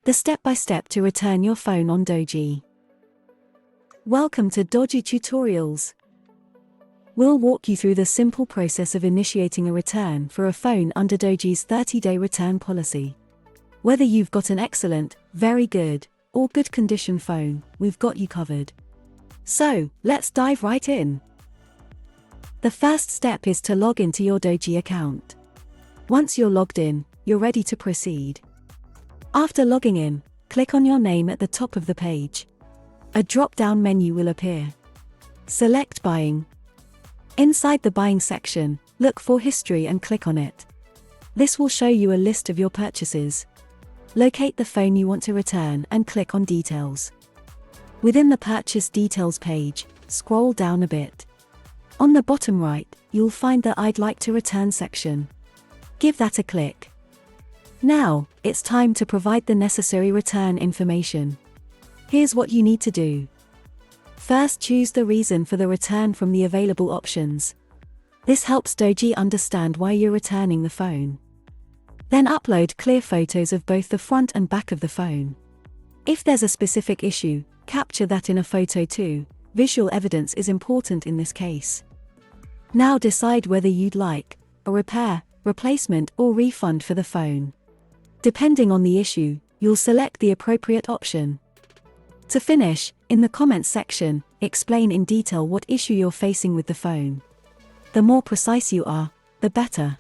The step-by-step to return your phone on Doji. Welcome to Doji Tutorials. We'll walk you through the simple process of initiating a return for a phone under Doji's 30-day return policy. Whether you've got an excellent, very good, or good condition phone, we've got you covered. So, let's dive right in. The first step is to log into your Doji account. Once you're logged in, you're ready to proceed. After logging in, click on your name at the top of the page. A drop-down menu will appear. Select Buying. Inside the Buying section, look for History and click on it. This will show you a list of your purchases. Locate the phone you want to return and click on Details. Within the Purchase Details page, scroll down a bit. On the bottom right, you'll find the I'd like to return section. Give that a click. Now, it's time to provide the necessary return information. Here's what you need to do. First, choose the reason for the return from the available options. This helps Doji understand why you're returning the phone. Then upload clear photos of both the front and back of the phone. If there's a specific issue, capture that in a photo too. Visual evidence is important in this case. Now decide whether you'd like a repair, replacement, or refund for the phone. Depending on the issue, you'll select the appropriate option. To finish, in the comments section, explain in detail what issue you're facing with the phone. The more precise you are, the better.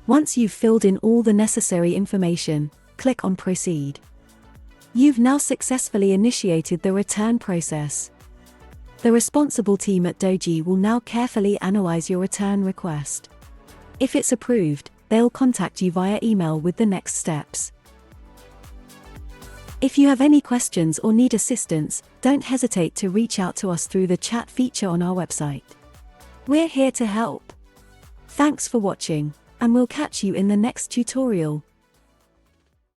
Once you've filled in all the necessary information, click on Proceed. You've now successfully initiated the return process. The responsible team at Doji will now carefully analyze your return request. If it's approved, they'll contact you via email with the next steps. If you have any questions or need assistance, don't hesitate to reach out to us through the chat feature on our website. We're here to help. Thanks for watching, and we'll catch you in the next tutorial.